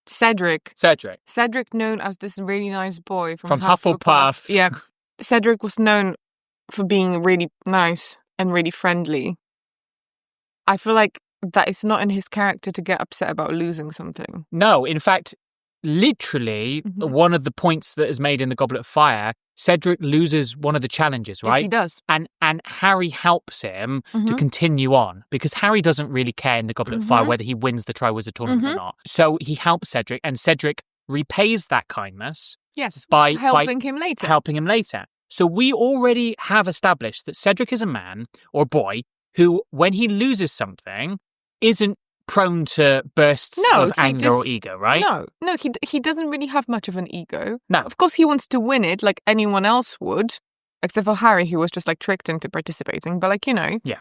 S2: Cedric, known as this really nice boy from
S1: Hufflepuff.
S2: Yeah, Cedric was known for being really nice and really friendly. I feel like that is not in his character to get upset about losing something.
S1: No, in fact, literally, one of the points that is made in the Goblet of Fire, Cedric loses one of the challenges, right?
S2: Yes, he does.
S1: And Harry helps him to continue on, because Harry doesn't really care in the Goblet of Fire whether he wins the Triwizard Tournament or not. So he helps Cedric, and Cedric repays that kindness.
S2: Yes,
S1: by
S2: helping him later.
S1: So we already have established that Cedric is a man or boy who, when he loses something, isn't prone to bursts of anger or ego, right?
S2: No, he doesn't really have much of an ego.
S1: No.
S2: Of course, he wants to win it like anyone else would, except for Harry, who was just like tricked into participating. But like, you know,
S1: yeah,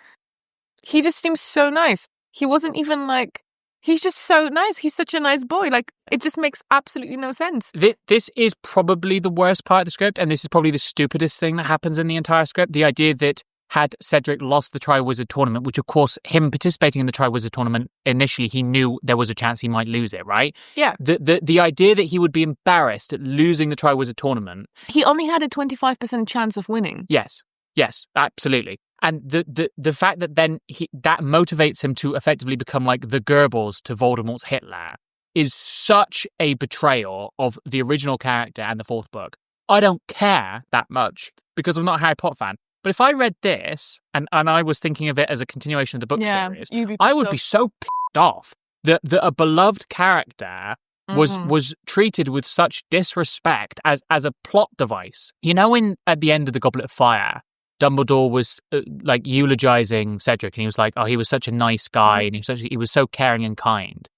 S2: he just seems so nice. He wasn't even like, he's just so nice. He's such a nice boy. Like, it just makes absolutely no sense.
S1: This is probably the worst part of the script, and this is probably the stupidest thing that happens in the entire script. The idea that had Cedric lost the Triwizard Tournament, which of course, him participating in the Triwizard Tournament, initially he knew there was a chance he might lose it, right?
S2: Yeah.
S1: The idea that he would be embarrassed at losing the Triwizard Tournament.
S2: He only had a 25% chance of winning.
S1: Yes, absolutely. And the fact that then that motivates him to effectively become like the Goebbels to Voldemort's Hitler is such a betrayal of the original character and the fourth book. I don't care that much because I'm not a Harry Potter fan. But if I read this and I was thinking of it as a continuation of the book series, I would be so pissed off that a beloved character was treated with such disrespect as a plot device. You know, at the end of the Goblet of Fire, Dumbledore was like eulogizing Cedric, and he was like, "Oh, he was such a nice guy, and he was so caring and kind."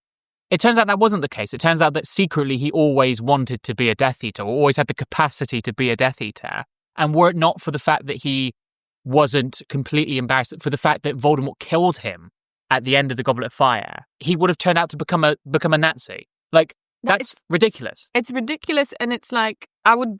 S1: It turns out that wasn't the case. It turns out that secretly he always wanted to be a Death Eater, or always had the capacity to be a Death Eater. And were it not for the fact that he wasn't completely embarrassed, for the fact that Voldemort killed him at the end of the Goblet of Fire, he would have turned out to become a Nazi. Like, that's ridiculous.
S2: It's ridiculous, and it's like, I would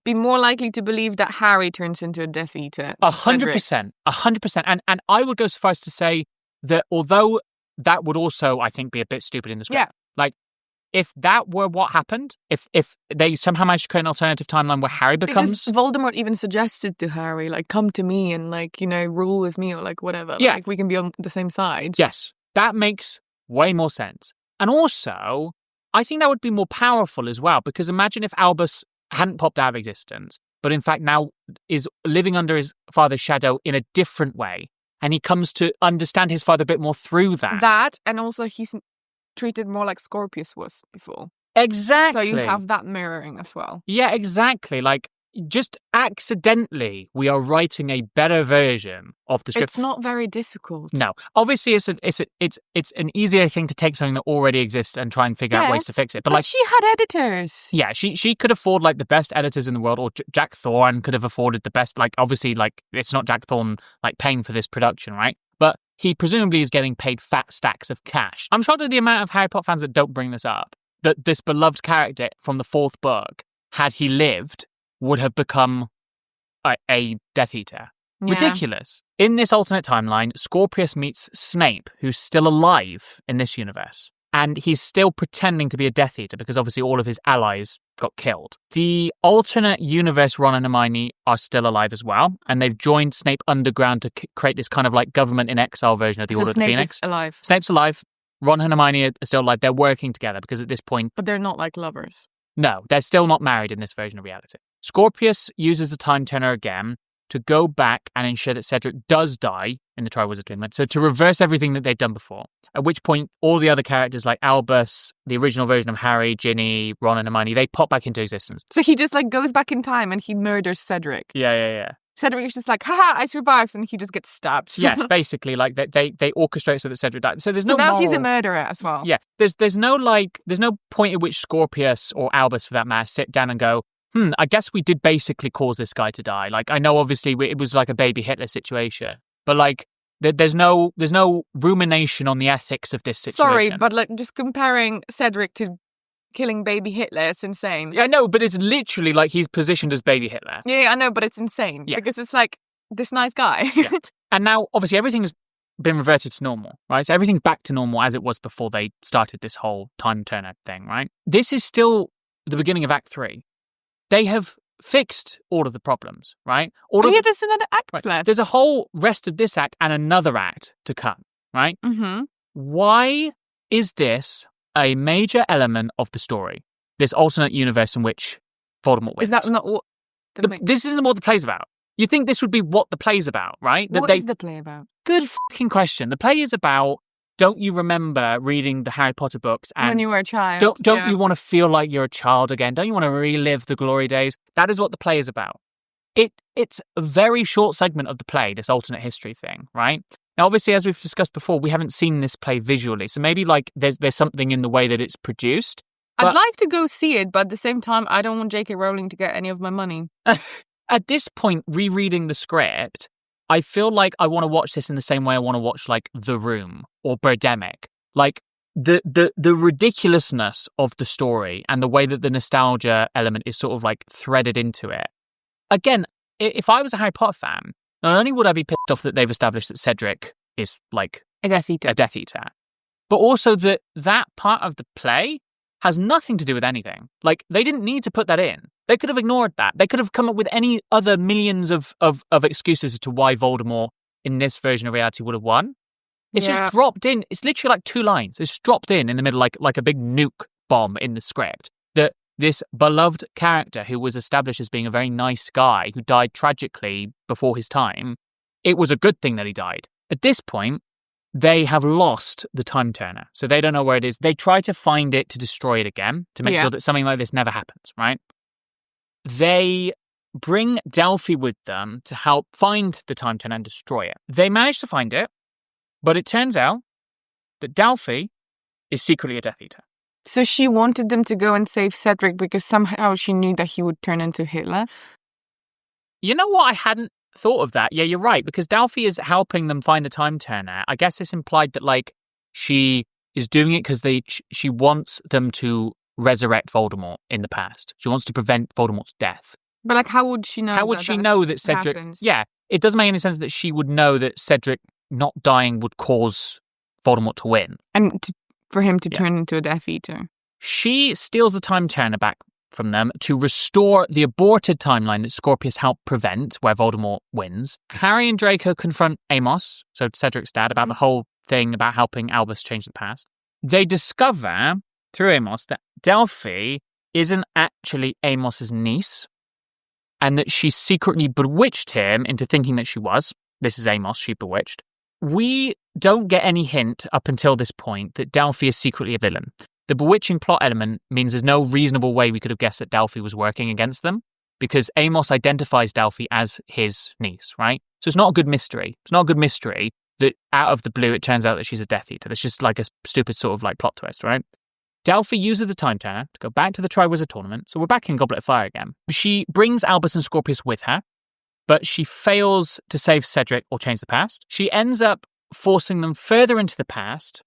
S2: be more likely to believe that Harry turns into a Death Eater.
S1: 100%. 100%. And I would go so far as to say that although that would also, I think, be a bit stupid in the script.
S2: Yeah.
S1: Like, if that were what happened, if they somehow managed to create an alternative timeline where Harry becomes...
S2: Because Voldemort even suggested to Harry, like, come to me and, like, you know, rule with me or, like, whatever.
S1: Yeah.
S2: Like, we can be on the same side.
S1: Yes. That makes way more sense. And also, I think that would be more powerful as well, because imagine if Albus hadn't popped out of existence, but in fact now is living under his father's shadow in a different way. And he comes to understand his father a bit more through that.
S2: That, and also he's treated more like Scorpius was before.
S1: Exactly.
S2: So you have that mirroring as well.
S1: Yeah, exactly. Like, just accidentally, we are writing a better version of the script.
S2: It's not very difficult.
S1: No. Obviously, it's an easier thing to take something that already exists and try and figure out ways to fix it.
S2: But
S1: like,
S2: she had editors.
S1: Yeah, she could afford, like, the best editors in the world, or Jack Thorne could have afforded the best. Like, obviously, like, it's not Jack Thorne, like, paying for this production, right? But he presumably is getting paid fat stacks of cash. I'm shocked at the amount of Harry Potter fans that don't bring this up. That this beloved character from the fourth book, had he lived, would have become a Death Eater. Yeah. Ridiculous. In this alternate timeline, Scorpius meets Snape, who's still alive in this universe. And he's still pretending to be a Death Eater because obviously all of his allies got killed. The alternate universe Ron and Hermione are still alive as well. And they've joined Snape underground to create this kind of like government in exile version of the Order of the Phoenix.
S2: Snape is alive.
S1: Snape's alive. Ron and Hermione are still alive. They're working together because at this point...
S2: But they're not like lovers.
S1: No, they're still not married in this version of reality. Scorpius uses the Time Turner again to go back and ensure that Cedric does die in the Triwizard Tournament, so to reverse everything that they'd done before. At which point, all the other characters like Albus, the original version of Harry, Ginny, Ron and Hermione, they pop back into existence.
S2: So he just like goes back in time and he murders Cedric.
S1: Yeah.
S2: Cedric is just like, haha, I survived, and he just gets stabbed.
S1: Yes, basically, like they orchestrate so that Cedric died. So there's no
S2: now
S1: moral...
S2: he's a murderer as well.
S1: Yeah, there's no point at which Scorpius or Albus, for that matter, sit down and go, I guess we did basically cause this guy to die. Like, I know obviously it was like a baby Hitler situation, but like there's no rumination on the ethics of this situation.
S2: Sorry, but like just comparing Cedric to killing baby Hitler, it's insane.
S1: Yeah, I know, but it's literally like he's positioned as baby Hitler.
S2: Yeah, I know, but it's insane because it's like this nice guy.
S1: Yeah. And now obviously everything's been reverted to normal, right? So everything's back to normal as it was before they started this whole Time Turner thing, right? This is still the beginning of Act 3. They have fixed all of the problems, right?
S2: There's another act left.
S1: There's a whole rest of this act and another act to come, right?
S2: Mm-hmm.
S1: Why is this a major element of the story? This alternate universe in which Voldemort wins.
S2: Is that not what...
S1: This isn't what the play's about. You'd think this would be what the play's about, right?
S2: What is the play about?
S1: Good fucking question. The play is about... Don't you remember reading the Harry Potter books? And
S2: when you were a child.
S1: Don't you want to feel like you're a child again? Don't you want to relive the glory days? That is what the play is about. It's a very short segment of the play, this alternate history thing, right? Now, obviously, as we've discussed before, we haven't seen this play visually. So maybe like there's something in the way that it's produced.
S2: I'd like to go see it, but at the same time, I don't want J.K. Rowling to get any of my money.
S1: At this point, rereading the script, I feel like I want to watch this in the same way I want to watch like The Room or Birdemic. Like the ridiculousness of the story and the way that the nostalgia element is sort of like threaded into it. Again, if I was a Harry Potter fan, Not only would I be pissed off that they've established that Cedric is like
S2: A Death Eater.
S1: a Death Eater, but also that part of the play has nothing to do with anything. Like, they didn't need to put that in. They could have ignored that. They could have come up with any other millions of excuses as to why Voldemort in this version of reality would have won. It's just dropped in. It's literally like 2 lines. It's just dropped in the middle like a big nuke bomb in the script. That this beloved character who was established as being a very nice guy who died tragically before his time, it was a good thing that he died. At this point, they have lost the Time Turner. So they don't know where it is. They try to find it to destroy it again, to make sure that something like this never happens, right? They bring Delphi with them to help find the Time Turner and destroy it. They manage to find it, but it turns out that Delphi is secretly a Death Eater.
S2: So she wanted them to go and save Cedric because somehow she knew that he would turn into Hitler?
S1: You know what? I hadn't thought of that. Yeah, you're right, because Delphi is helping them find the Time Turner. I guess it's implied that, like, she is doing it because she wants them to resurrect Voldemort in the past. She wants to prevent Voldemort's death.
S2: But, like, how would she know
S1: How would she know that Cedric...
S2: happens?
S1: Yeah, it doesn't make any sense that she would know that Cedric not dying would cause Voldemort to win.
S2: And for him to turn into a Death Eater.
S1: She steals the Time Turner back from them to restore the aborted timeline that Scorpius helped prevent, where Voldemort wins. Harry and Draco confront Amos, so Cedric's dad, about the whole thing about helping Albus change the past. They discover, through Amos, that Delphi isn't actually Amos's niece, and that she secretly bewitched him into thinking that she was. This is Amos, she bewitched. We don't get any hint up until this point that Delphi is secretly a villain. The bewitching plot element means there's no reasonable way we could have guessed that Delphi was working against them, because Amos identifies Delphi as his niece, right? So it's not a good mystery. It's not a good mystery that out of the blue it turns out that she's a Death Eater. That's just like a stupid sort of like plot twist, right? Delphi uses the Time Turner to go back to the Triwizard Tournament, so we're back in Goblet of Fire again. She brings Albus and Scorpius with her, but she fails to save Cedric or change the past. She ends up forcing them further into the past,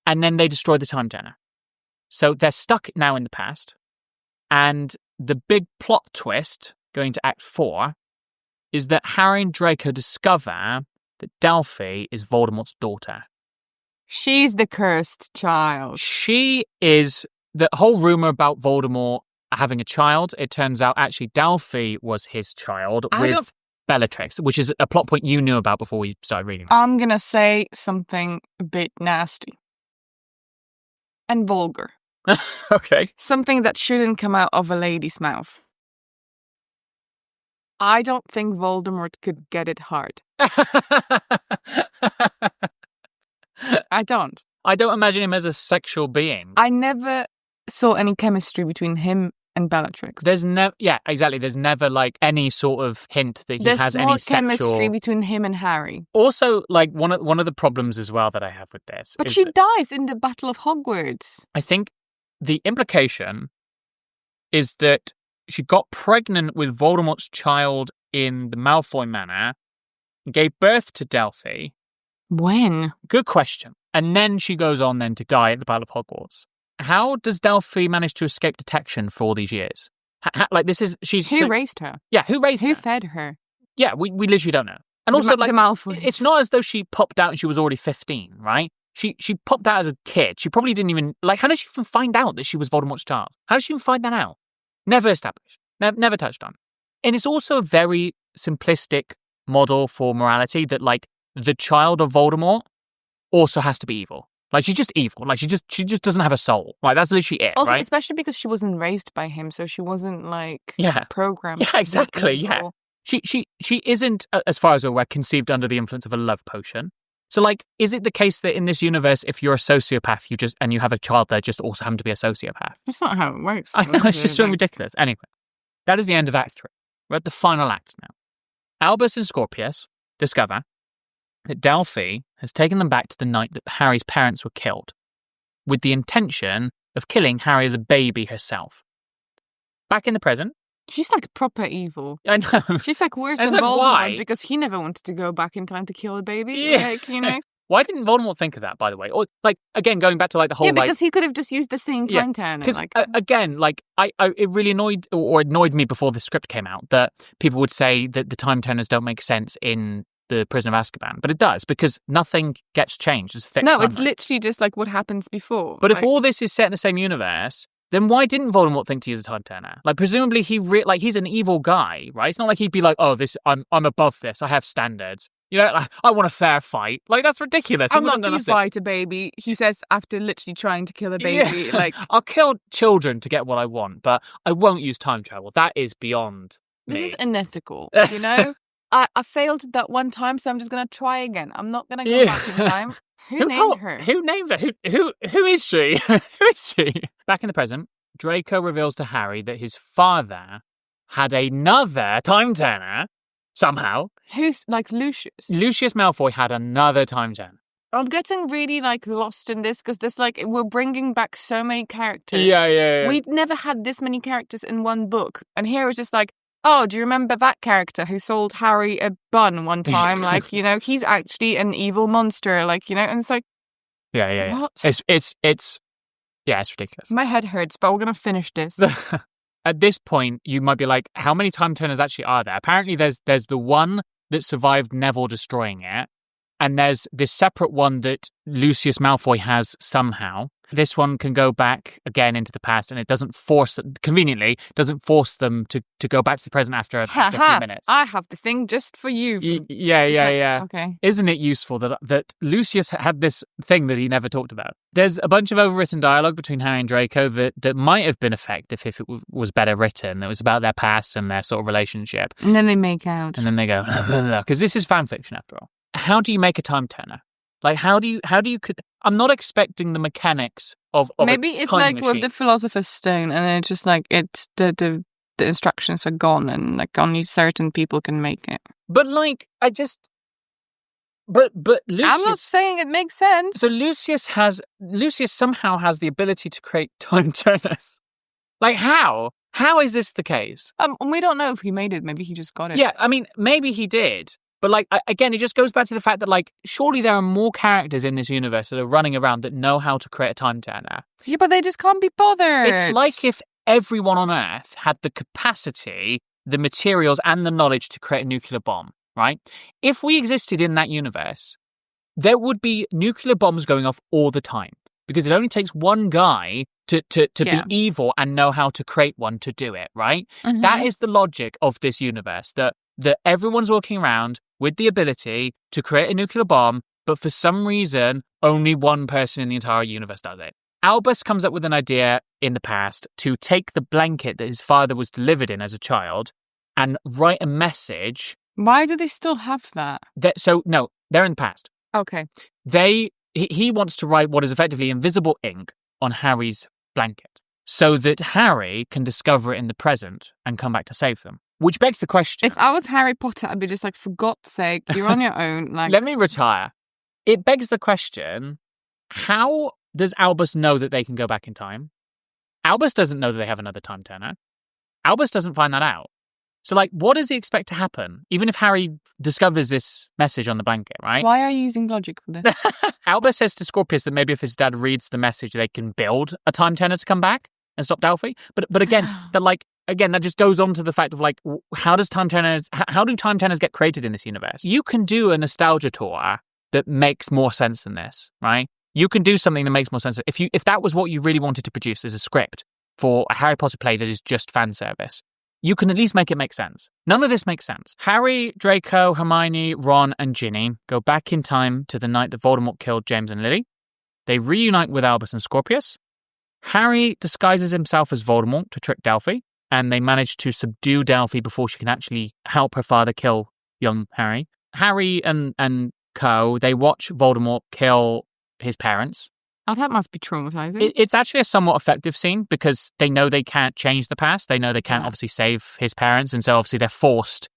S1: and then they destroy the Time Turner. So they're stuck now in the past, and the big plot twist going to Act 4 is that Harry and Draco discover that Delphi is Voldemort's daughter.
S2: She's the cursed child.
S1: She is the whole rumor about Voldemort having a child. It turns out actually Delphi was his child with Bellatrix, which is a plot point you knew about before we started reading.
S2: I'm going to say something a bit nasty and vulgar.
S1: Okay.
S2: Something that shouldn't come out of a lady's mouth. I don't think Voldemort could get it hard. I don't.
S1: I don't imagine him as a sexual being.
S2: I never saw any chemistry between him and Bellatrix.
S1: There's never, yeah, exactly. There's never like any sort of hint that he has any sexual
S2: chemistry between him and Harry.
S1: Also, like one of the problems as well that I have with this.
S2: But she dies in the Battle of Hogwarts.
S1: I think the implication is that she got pregnant with Voldemort's child in the Malfoy Manor, gave birth to Delphi.
S2: When?
S1: Good question. And then she goes on then to die at the Battle of Hogwarts. How does Delphi manage to escape detection for all these years? Like this is
S2: who raised her?
S1: Yeah, who raised her?
S2: Who fed her?
S1: Yeah, we literally don't know. And also, like,
S2: the Malfoys.
S1: It's not as though she popped out and she was already 15, right? She popped out as a kid. She probably didn't even like. How did she even find out that she was Voldemort's child? How did she even find that out? Never established. Never touched on. And it's also a very simplistic model for morality that like the child of Voldemort also has to be evil. Like she's just evil. Like she just doesn't have a soul. Like that's literally it.
S2: Also,
S1: right?
S2: especially because she wasn't raised by him, so she wasn't like programmed.
S1: Yeah, exactly. Yeah, she isn't, as far as we're aware, conceived under the influence of a love potion. So, like, is it the case that in this universe, if you're a sociopath, you have a child there, just also happen to be a sociopath?
S2: That's not how it works.
S1: I know, it's just so ridiculous. Anyway, that is the end of Act 3. We're at the final act now. Albus and Scorpius discover that Delphi has taken them back to the night that Harry's parents were killed, with the intention of killing Harry as a baby herself. Back in the present,
S2: she's like proper evil.
S1: I know.
S2: She's like worse than
S1: like,
S2: Voldemort
S1: why?
S2: Because he never wanted to go back in time to kill a baby.
S1: Yeah.
S2: Like, you know.
S1: Why didn't Voldemort think of that, by the way? Or, like, again, going back to, like, the whole,
S2: because he could have just used the same time turner.
S1: Because, again, like, it really annoyed me before the script came out that people would say that the time turners don't make sense in the Prison of Azkaban. But it does, because nothing gets changed. It's a fixed
S2: No,
S1: time
S2: it's literally just, like, what happens before.
S1: But if all this is set in the same universe, then why didn't Voldemort think to use a time turner? Like, presumably he's an evil guy, right? It's not like he'd be like, oh, I'm above this. I have standards. You know, like, I want a fair fight. Like, that's ridiculous.
S2: I'm not going to fight a baby, he says after literally trying to kill a baby.
S1: Yeah.
S2: Like,
S1: I'll kill children to get what I want, but I won't use time travel. That is beyond me.
S2: This is unethical, you know? I failed that one time, so I'm just going to try again. I'm not going to go back in time. Who named her?
S1: Who named her? Who is she? Who is she? Back in the present, Draco reveals to Harry that his father had another time turner. Somehow.
S2: Who's, like, Lucius?
S1: Lucius Malfoy had another time turner.
S2: I'm getting really, like, lost in this because there's, like, we're bringing back so many characters.
S1: Yeah.
S2: We'd never had this many characters in one book. And here it's just like, oh, do you remember that character who sold Harry a bun one time? Like, you know, he's actually an evil monster. Like, you know, and it's like,
S1: Yeah.
S2: What?
S1: It's ridiculous.
S2: My head hurts, but we're going to finish this.
S1: At this point, you might be like, how many time turners actually are there? Apparently, there's the one that survived Neville destroying it, and there's this separate one that Lucius Malfoy has somehow. This one can go back again into the past, and it doesn't force them to go back to the present after a few minutes.
S2: I have the thing just for you.
S1: Yeah.
S2: Okay.
S1: Isn't it useful that Lucius had this thing that he never talked about? There's a bunch of overwritten dialogue between Harry and Draco that might have been effective if it was better written. It was about their past and their sort of relationship.
S2: And then they make out.
S1: And then they go, because this is fan fiction after all. How do you make a time turner? Like, how do you? I'm not expecting the mechanics of
S2: maybe it's like
S1: machine.
S2: with the Philosopher's Stone, and it's just like it's the instructions are gone, and like only certain people can make it.
S1: But like, But Lucius,
S2: I'm not saying it makes sense.
S1: So Lucius somehow has the ability to create time turners. Like, how? How is this the case?
S2: We don't know if he made it. Maybe he just got it.
S1: Yeah, I mean, maybe he did. But, like, again, it just goes back to the fact that, like, surely there are more characters in this universe that are running around that know how to create a time turner.
S2: Yeah, but they just can't be bothered.
S1: It's like if everyone on Earth had the capacity, the materials, and the knowledge to create a nuclear bomb, right? If we existed in that universe, there would be nuclear bombs going off all the time. Because it only takes one guy to be evil and know how to create one to do it, right? Mm-hmm. That is the logic of this universe, that everyone's walking around with the ability to create a nuclear bomb, but for some reason, only one person in the entire universe does it. Albus comes up with an idea in the past to take the blanket that his father was delivered in as a child and write a message.
S2: Why do they still have that?
S1: No, they're in the past.
S2: Okay.
S1: He wants to write what is effectively invisible ink on Harry's blanket so that Harry can discover it in the present and come back to save them. Which begs the question.
S2: If I was Harry Potter, I'd be just like, for God's sake, you're on your own. Like,
S1: let me retire. It begs the question, how does Albus know that they can go back in time? Albus doesn't know that they have another time turner. Albus doesn't find that out. So, like, what does he expect to happen? Even if Harry discovers this message on the blanket, right?
S2: Why are you using logic for this?
S1: Albus says to Scorpius that maybe if his dad reads the message, they can build a time turner to come back and stop Delphi. But again, that just goes on to the fact of, like, how do time turners get created in this universe? You can do a nostalgia tour that makes more sense than this, right? You can do something that makes more sense. If that was what you really wanted to produce as a script for a Harry Potter play that is just fan service, you can at least make it make sense. None of this makes sense. Harry, Draco, Hermione, Ron, and Ginny go back in time to the night that Voldemort killed James and Lily. They reunite with Albus and Scorpius. Harry disguises himself as Voldemort to trick Delphi, and they manage to subdue Delphi before she can actually help her father kill young Harry. Harry and co, they watch Voldemort kill his parents.
S2: Oh, that must be traumatizing.
S1: It's actually a somewhat effective scene because they know they can't change the past. They know they can't obviously save his parents. And so obviously they're forced,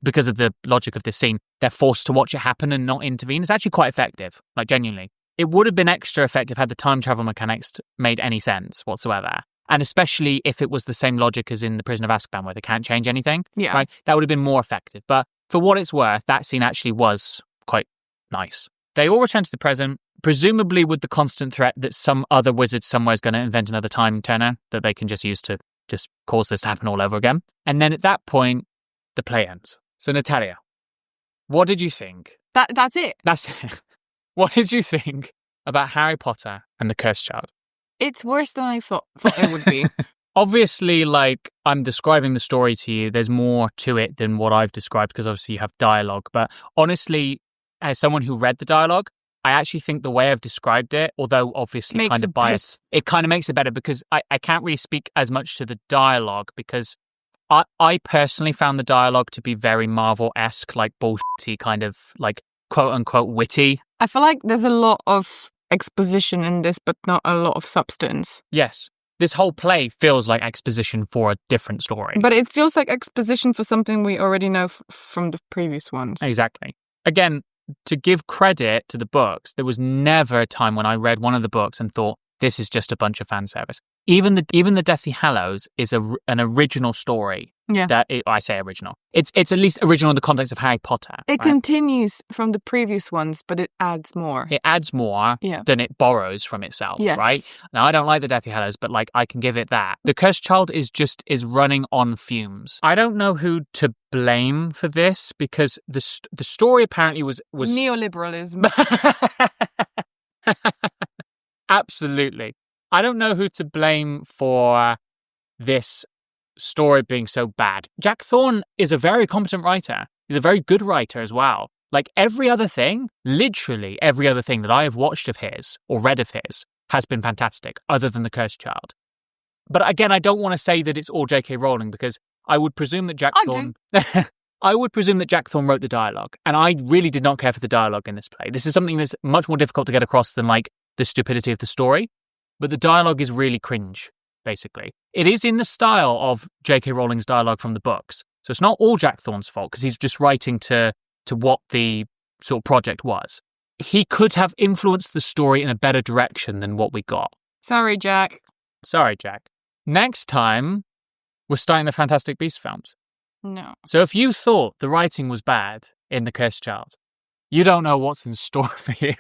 S1: because of the logic of this scene, they're forced to watch it happen and not intervene. It's actually quite effective, like genuinely. It would have been extra effective had the time travel mechanics made any sense whatsoever. And especially if it was the same logic as in the Prison of Azkaban where they can't change anything.
S2: Yeah.
S1: Right? That would have been more effective. But for what it's worth, that scene actually was quite nice. They all return to the present, presumably with the constant threat that some other wizard somewhere is going to invent another time turner that they can just use to just cause this to happen all over again. And then at that point, the play ends. So Natalia, what did you think?
S2: That's it.
S1: That's it. What did you think about Harry Potter and the Cursed Child?
S2: It's worse than I thought it would be.
S1: Obviously, like, I'm describing the story to you. There's more to it than what I've described because obviously you have dialogue. But honestly, as someone who read the dialogue, I actually think the way I've described it, although obviously
S2: makes
S1: kind of biased, it kind of makes it better because I can't really speak as much to the dialogue because I personally found the dialogue to be very Marvel-esque, like bullshitty, kind of like quote-unquote witty.
S2: I feel like there's a lot of exposition in this, but not a lot of substance.
S1: Yes. This whole play feels like exposition for a different story.
S2: But it feels like exposition for something we already know from the previous ones.
S1: Exactly. Again, to give credit to the books, there was never a time when I read one of the books and thought, this is just a bunch of fan service. Even the Deathly Hallows is an original story.
S2: Yeah.
S1: I say original. It's at least original in the context of Harry Potter.
S2: It continues from the previous ones, but it adds more.
S1: It adds more than it borrows from itself, right? Now, I don't like the Deathly Hallows, but like I can give it that. The Cursed Child is running on fumes. I don't know who to blame for this because the story apparently was
S2: neoliberalism.
S1: Absolutely. I don't know who to blame for this story being so bad. Jack Thorne is a very competent writer. He's a very good writer as well. Like literally every other thing that I have watched of his or read of his has been fantastic, other than The Cursed Child. But again, I don't want to say that it's all J.K. Rowling because I would presume that Jack Thorne... I would presume that Jack Thorne wrote the dialogue, and I really did not care for the dialogue in this play. This is something that's much more difficult to get across than like the stupidity of the story, but the dialogue is really cringe, basically. It is in the style of J.K. Rowling's dialogue from the books, so it's not all Jack Thorne's fault because he's just writing to what the sort of project was. He could have influenced the story in a better direction than what we got.
S2: Sorry, Jack.
S1: Next time, we're starting the Fantastic Beasts films.
S2: No.
S1: So if you thought the writing was bad in The Cursed Child, you don't know what's in store for you.